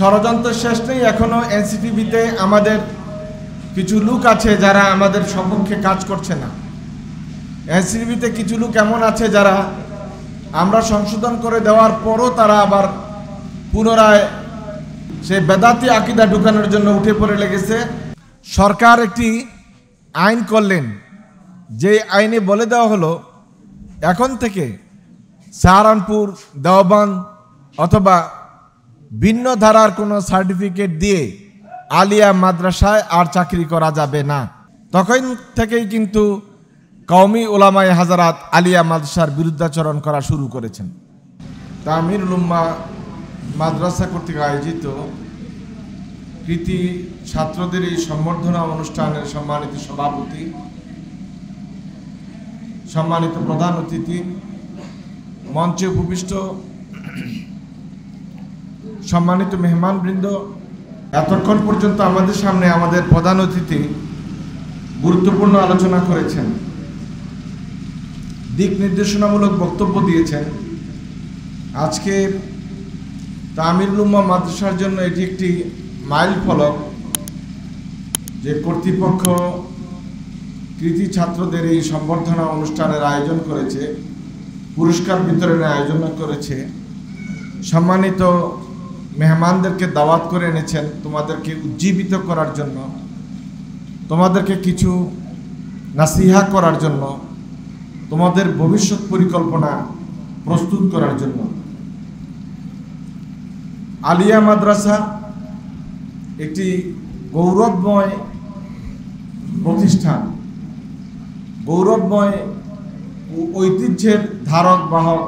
ষড়যন্ত্র শেষ নেই। এখনো এনসিটিভিতে আমাদের কিছু লোক আছে যারা আমাদের সপক্ষে কাজ করছে না। এনসিটিভিতে কিছু লোক এমন আছে যারা আমরা সংশোধন করে দেওয়ার পরও তারা আবার পুনরায় সেই বেদাতি আকীদা ঢুকানোর জন্য উঠে পড়ে লেগেছে। সরকার একটি আইন করলেন, যে আইনে বলে দেওয়া হলো এখন থেকে সাহারানপুর, দেওবন্দ অথবা ভিন্ন ধারার কোনো সার্টিফিকেট দিয়ে আলিয়া মাদ্রাসায় আর চাকরি করা যাবে না। তখন থেকেই কিন্তু কওমি উলামায়ে হাজারাত আলিয়া মাদ্রাসার বিরুদ্ধাচরণ করা শুরু করেছেন। তামিরুল উম্মাহ মাদ্রাসা কর্তৃক আয়োজিত কৃতি ছাত্রদের এই সম্বর্ধনা অনুষ্ঠানের সম্মানিত সভাপতি, সম্মানিত প্রধান অতিথি, মঞ্চে উপবিষ্ট সম্মানিত মেহমানবৃন্দ, এতক্ষণ পর্যন্ত আমাদের সামনে আমাদের প্রধান অতিথি গুরুত্বপূর্ণ আলোচনা করেছেন, দিক নির্দেশনামূলক বক্তব্য দিয়েছেন। আজকে তামিরুল উম্মাহ মাদ্রাসার জন্য এটি একটি মাইল ফলক যে কর্তৃপক্ষ কৃতি ছাত্রদের এই সম্বর্ধনা অনুষ্ঠানের আয়োজন করেছে, পুরস্কার বিতরণের আয়োজন করেছে, সম্মানিত মেহমানদেরকে দাওয়াত করে এনেছেন তোমাদেরকে উজ্জীবিত করার জন্য, তোমাদেরকে কিছু নাসিহা করার জন্য, তোমাদের ভবিষ্যৎ পরিকল্পনা প্রস্তুত করার জন্য। আলিয়া মাদ্রাসা একটি গৌরবময় প্রতিষ্ঠান, গৌরবময় ঐতিহ্যের ধারক বাহক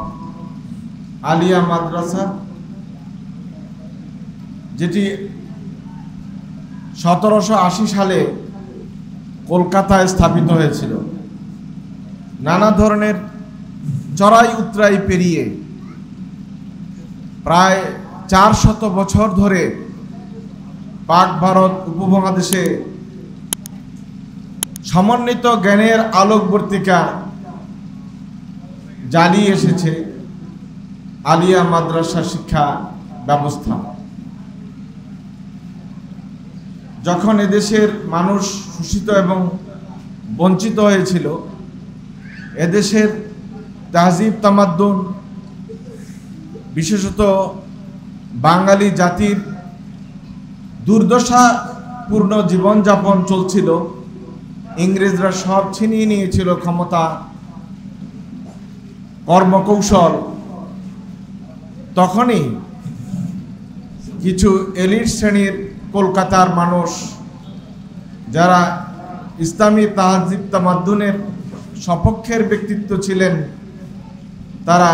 আলিয়া মাদ্রাসা, যেটি 1780 সালে কলকাতায় স্থাপিত হয়েছিল। নানা ধরনের চড়াই উতরাই পেরিয়ে প্রায় 400 বছর ধরে পাক ভারত উপমহাদেশে সমন্বিত জ্ঞানের আলোকবর্তিকা জ্বালিয়ে এসেছে আলিয়া মাদ্রাসা শিক্ষা ব্যবস্থা। যখন এদেশের মানুষ শোষিত এবং বঞ্চিত হয়েছিল, এদেশের তাহজিব তামাদ্দুন, বিশেষত বাঙালি জাতির দুর্দশাপূর্ণ জীবনযাপন চলছিল, ইংরেজরা সব ছিনিয়ে নিয়েছিল ক্ষমতা, কর্মকৌশল। তখনই কিছু এলিট শ্রেণীর কলকাতার মানুষ, যারা ইসলামী তাহজিব তামাদ্দুনের সপক্ষের ব্যক্তিত্ব ছিলেন, তারা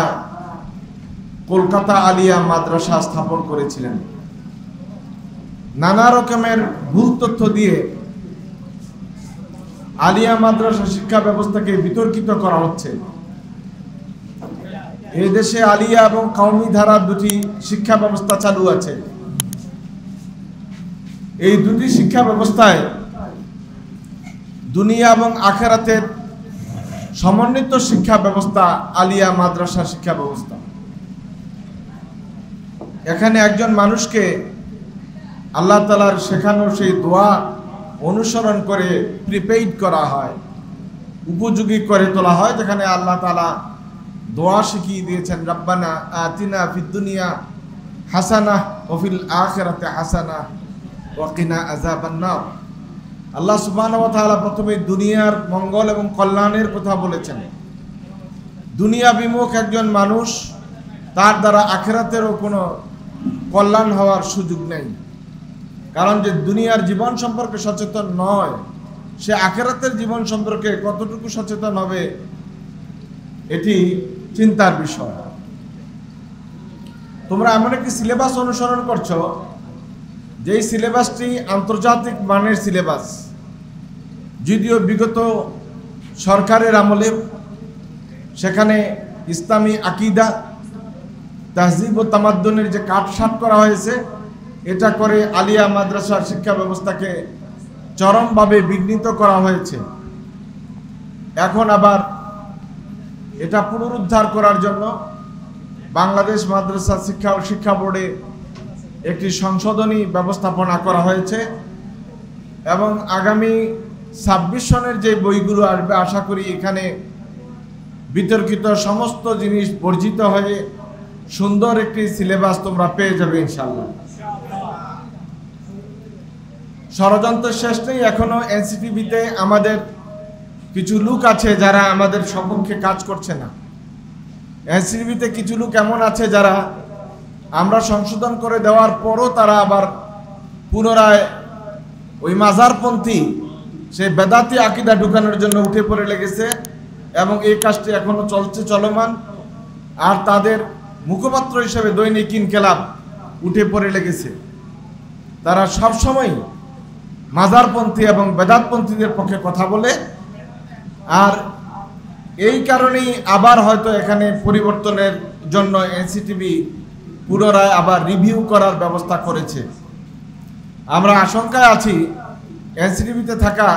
কলকাতা আলিয়া মাদ্রাসা স্থাপন করেছিলেন। নানা রকমের ভুল তথ্য দিয়ে আলিয়া মাদ্রাসা শিক্ষা ব্যবস্থাকে বিতর্কিত করা হচ্ছে। এই দেশে আলিয়া এবং কওমি ধারার দুটি শিক্ষা ব্যবস্থা চালু আছে। এই দুটি শিক্ষা ব্যবস্থায় দুনিয়া এবং আখিরাতের সমন্বিত শিক্ষা ব্যবস্থা আলিয়া মাদ্রাসা শিক্ষা ব্যবস্থা। এখানে একজন মানুষকে আল্লাহ তাআলার শেখানো সেই দোয়া অনুসরণ করে প্রিপেইড করা হয়, উপযোগী করে তোলা হয়, যেখানে আল্লাহ তাআলা দোয়া শিখিয়ে দিয়েছেন, রব্বানা আতিনা ফিদ দুনিয়া হাসানাহ ওয়া ফিল আখিরাতি হাসানাহ ওয়া কিনা আযাবান নার। আল্লাহ সুবহানাহু ওয়া তাআলা প্রথমে দুনিয়ার মঙ্গল এবং কল্যাণের কথা বলেছেন। দুনিয়া বিমুখ একজন মানুষ, তার দ্বারা আখিরাতেরও কোনো কল্যাণ হওয়ার সুযোগ নেই। কারণ যে দুনিয়ার জীবন সম্পর্কে সচেতন নয়, সে আখিরাতের জীবন সম্পর্কে কতটুকু সচেতন হবে, এটি চিন্তার বিষয়। তোমরা এমন একটি সিলেবাস অনুসরণ করছো, যেই সিলেবাসটি আন্তর্জাতিক মানের সিলেবাস। যদিও বিগত সরকারের আমলে সেখানে ইসলামী আকীদা, তাহজিব ও তামাদ্দুনের যে কাটছাঁট করা হয়েছে, এটা করে আলিয়া মাদ্রাসার শিক্ষা ব্যবস্থাকে চরমভাবে বিঘ্নিত করা হয়েছে। এখন আবার এটা পুনরুদ্ধার করার জন্য বাংলাদেশ মাদ্রাসা শিক্ষা ও শিক্ষা বোর্ডে একটি সংশোধনী ব্যবস্থাপনা করা হয়েছে এবং আগামী 26 সনের যে বইগুলো আসবে আশা করি এখানে বিতর্কিত সমস্ত জিনিস বর্জিত হয়ে সুন্দর একটি সিলেবাস তোমরা পেয়ে যাবে ইনশাআল্লাহ। ষড়যন্ত্র শেষ নেই, এখনো এনসিটিবিতে আমাদের কিছু লোক আছে যারা আমাদের সপক্ষে কাজ করছে না। এনসিটিবিতে কিছু লোক এমন আছে যারা আমরা সংশোধন করে দেওয়ার পরও তারা আবার পুনরায় ওই মাজারপন্থী সেই বেদাতি আকীদা ঢুকানোর জন্য উঠে পড়ে লেগেছে এবং এই কাজটি এখনো চলমান। আর তাদের মুখপাত্র হিসেবে দৈনিক ইনকিলাব উঠে পড়ে লেগেছে। তারা সবসময় মাজারপন্থী এবং বেদাতপন্থীদের পক্ষে কথা বলে। আর এই কারণেই আবার হয়তো এখানে পরিবর্তনের জন্য এনসিটিবি পুনরায় আবার রিভিউ করার ব্যবস্থা করেছে। আমরা আশঙ্কায় আছি এনসিটিবিতে থাকা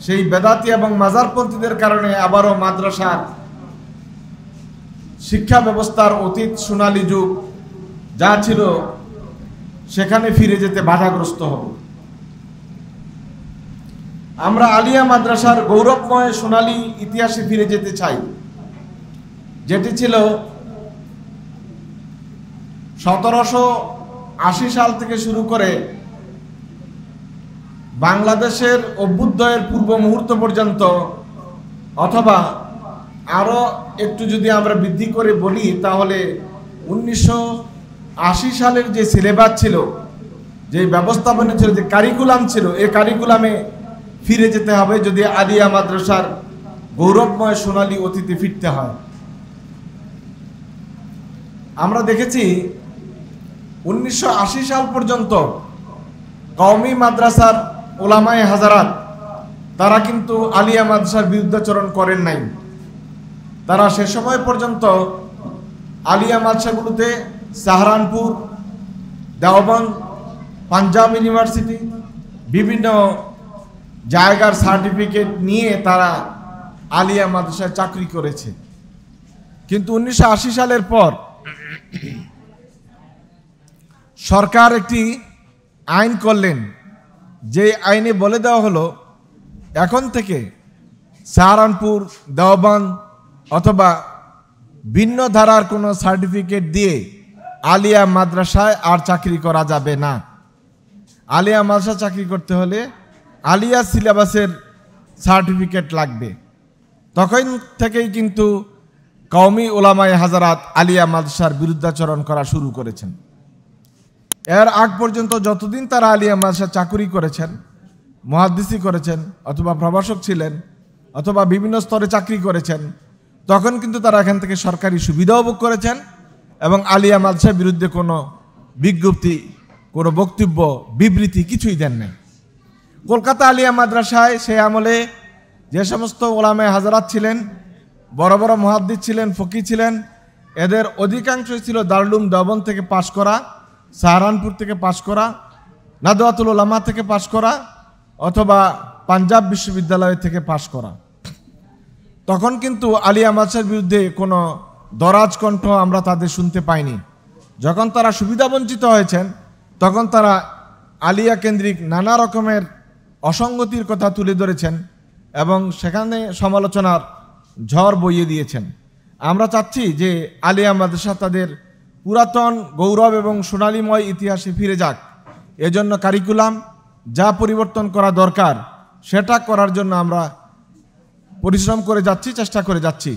সেই বেদাতি এবং মাজারপন্থীদের কারণে আবারও মাদ্রাসার শিক্ষা ব্যবস্থার অতীত সোনালী যুগ যা ছিল সেখানে ফিরে যেতে বাধাগ্রস্ত হব। আমরা আলিয়া মাদ্রাসার গৌরবময় সোনালী ইতিহাসে ফিরে যেতে চাই, যেটি ছিল 1780 সাল থেকে শুরু করে বাংলাদেশের অভ্যুদয়ের পূর্ব মুহূর্ত পর্যন্ত, অথবা আরও একটু যদি আমরা বৃদ্ধি করে বলি তাহলে 1980 সালের যে সিলেবাস ছিল, যে ব্যবস্থাপনা ছিল, যে কারিকুলাম ছিল, এই কারিকুলামে ফিরে যেতে হবে যদি আলিয়া মাদ্রাসার গৌরবময় সোনালী অতীতে ফিরতে হয়। আমরা দেখেছি 1980 সাল পর্যন্ত কওমি মাদ্রাসার ওলামায়ে হাজারাত তারা কিন্তু আলিয়া মাদ্রাসার বিরুদ্ধাচরণ করেন নাই। তারা সে সময় পর্যন্ত আলিয়া মাদ্রাসাগুলোতে সাহারানপুর, দেওবন্দ, পাঞ্জাব ইউনিভার্সিটি বিভিন্ন জায়গার সার্টিফিকেট নিয়ে তারা আলিয়া মাদ্রাসায় চাকরি করেছে। কিন্তু 1980 সালের পর সরকার একটি আইন করলেন, যে আইনে বলে দেওয়া হলো এখন থেকে সাহারানপুর, দেওবন্দ অথবা ভিন্ন ধারার কোনো সার্টিফিকেট দিয়ে আলিয়া মাদ্রাসায় আর চাকরি করা যাবে না। আলিয়া মাদ্রাসা চাকরি করতে হলে আলিয়া সিলেবাসের সার্টিফিকেট লাগবে। তখন থেকেই কিন্তু কওমি ওলামায়ে হাজারাত আলিয়া মাদ্রাসার বিরুদ্ধাচরণ করা শুরু করেছেন। এর আগ পর্যন্ত যতদিন তারা আলিয়া মাদ্রাসা চাকরি করেছেন, মুহাদ্দিসি করেছেন অথবা প্রভাষক ছিলেন অথবা বিভিন্ন স্তরে চাকরি করেছেন, তখন কিন্তু তারা এখান থেকে সরকারি সুবিধাও ভোগ করেছেন এবং আলিয়া মাদ্রাসার বিরুদ্ধে কোনো বিজ্ঞপ্তি, কোনো বক্তব্য, বিবৃতি কিছুই দেন নাই। কলকাতা আলিয়া মাদ্রাসায় সেই আমলে যে সমস্ত ওলামায়ে হাজারাত ছিলেন, বড় বড় মুহাদ্দিস ছিলেন, ফকি ছিলেন, এদের অধিকাংশই ছিল দারুল উলুম দেওবন্দ থেকে পাশ করা, সাহারানপুর থেকে পাশ করা, নাদওয়াতুল উলামা থেকে পাশ করা অথবা পাঞ্জাব বিশ্ববিদ্যালয় থেকে পাশ করা। তখন কিন্তু আলিয়া মাদ্রাসার বিরুদ্ধে কোনো দরাজ কণ্ঠ আমরা তাদের শুনতে পাইনি। যখন তারা সুবিধাবঞ্চিত হয়েছেন তখন তারা আলিয়া কেন্দ্রিক নানা রকমের অসঙ্গতির কথা তুলে ধরেছেন এবং সেখানে সমালোচনার ঝড় বইয়ে দিয়েছেন। আমরা চাচ্ছি যে আলিয়া মাদ্রাসা তাদের পুরাতন গৌরব এবং সোনালীময় ইতিহাসে ফিরে যাক। এজন্য কারিকুলাম যা পরিবর্তন করা দরকার সেটা করার জন্য আমরা পরিশ্রম করে যাচ্ছি, চেষ্টা করে যাচ্ছি।